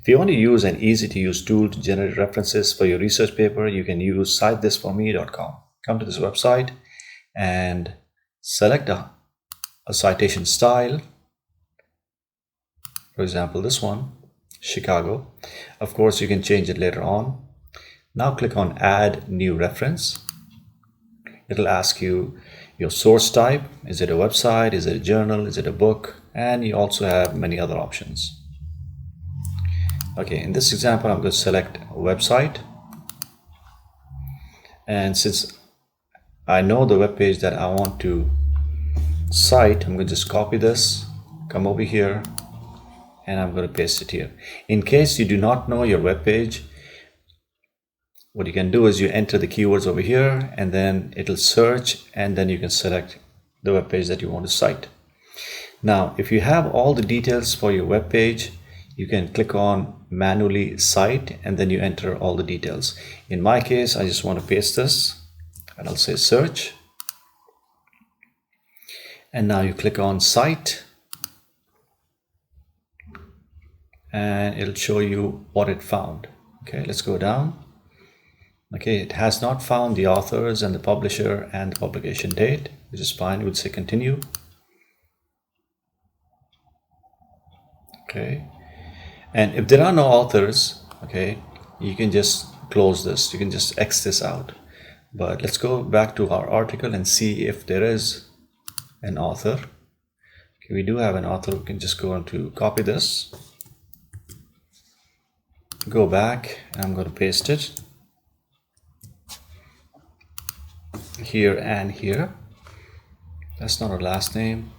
If you want to use an easy-to-use tool to generate references for your research paper, you can use citethis4me.com. Come to this website and select a citation style. For example, this one, Chicago. Of course, you can change it later on. Now click on Add New Reference. It'll ask you your source type. Is it a website? Is it a journal? Is it a book? And you also have many other options. Okay, in this example, I'm going to select a website. And since I know the web page that I want to cite, I'm going to just copy this, come over here, and I'm going to paste it here. In case you do not know your web page, what you can do is you enter the keywords over here, and then it'll search, and then you can select the web page that you want to cite. Now, if you have all the details for your web page, you can click on manually cite, and then you enter all the details. In my case, I just want to paste this, and I'll say search. And now you click on cite, and it'll show you what it found. Okay, let's go down. Okay, it has not found the authors and the publisher and the publication date, which is fine. We'll say continue. Okay, and if there are no authors, okay, you can just close this. You can just X this out. But let's go back to our article and see if there is an author. Okay, we do have an author. We can just go on to copy this, go back, and I'm going to paste it here and here. That's not her last name.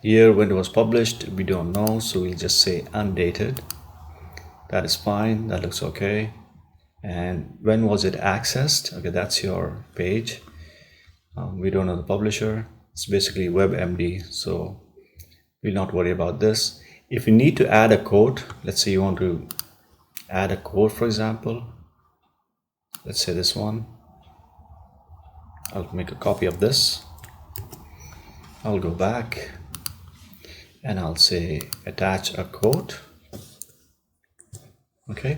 Year when it was published, we don't know, so we'll just say undated. That is fine, that looks okay. And when was it accessed? Okay, that's your page. We don't know the publisher. It's basically WebMD, so we'll not worry about this. If you need to add a quote, let's say you want to add a quote, for example. Let's say this one. I'll make a copy of this. I'll go back and I'll say attach a quote. Okay,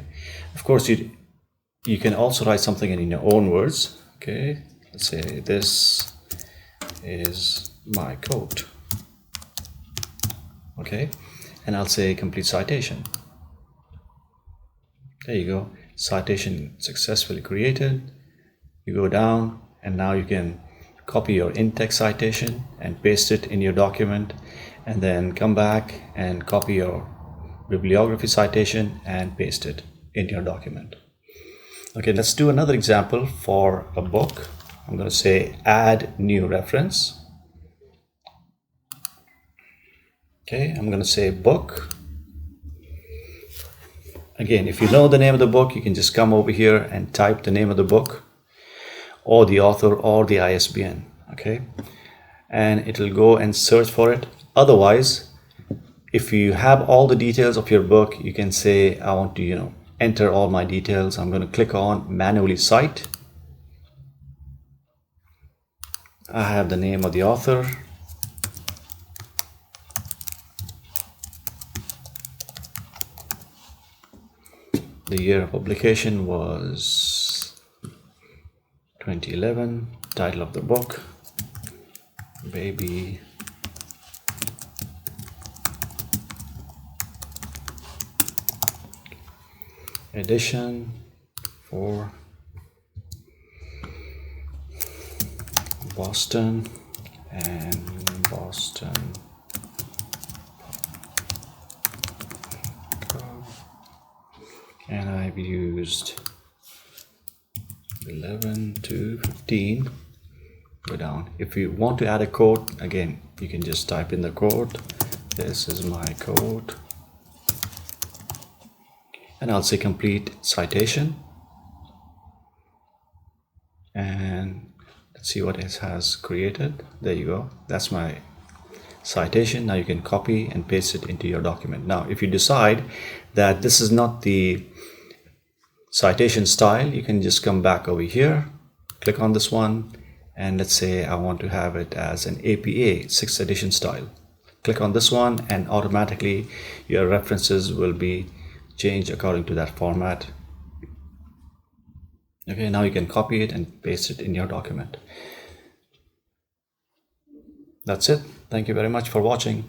of course you can also write something in your own words. Okay, let's say this is my quote. Okay, and I'll say complete citation. There you go, citation successfully created. You go down, and now you can copy your in-text citation and paste it in your document, and then come back and copy your bibliography citation and paste it in your document. Okay, let's do another example for a book. I'm going to say add new reference. Okay, I'm going to say book. Again, if you know the name of the book, you can just come over here and type the name of the book or the author or the ISBN. Okay, and it will go and search for it. Otherwise, if you have all the details of your book, you can say I want to enter all my details. I'm going to click on manually cite. I have the name of the author, the year of publication was 2011, title of the book, Baby edition for Boston and Boston. And I've used 11 to 15. Go down. If you want to add a quote, again, you can just type in the quote. This is my quote. And I'll say complete citation. And let's see what it has created. There you go. That's my citation. Now you can copy and paste it into your document. Now, if you decide that this is not the citation style, you can just come back over here, click on this one, and let's say I want to have it as an APA 6th edition style. Click on this one and automatically your references will be changed according to that format. Okay, now you can copy it and paste it in your document. That's it. Thank you very much for watching.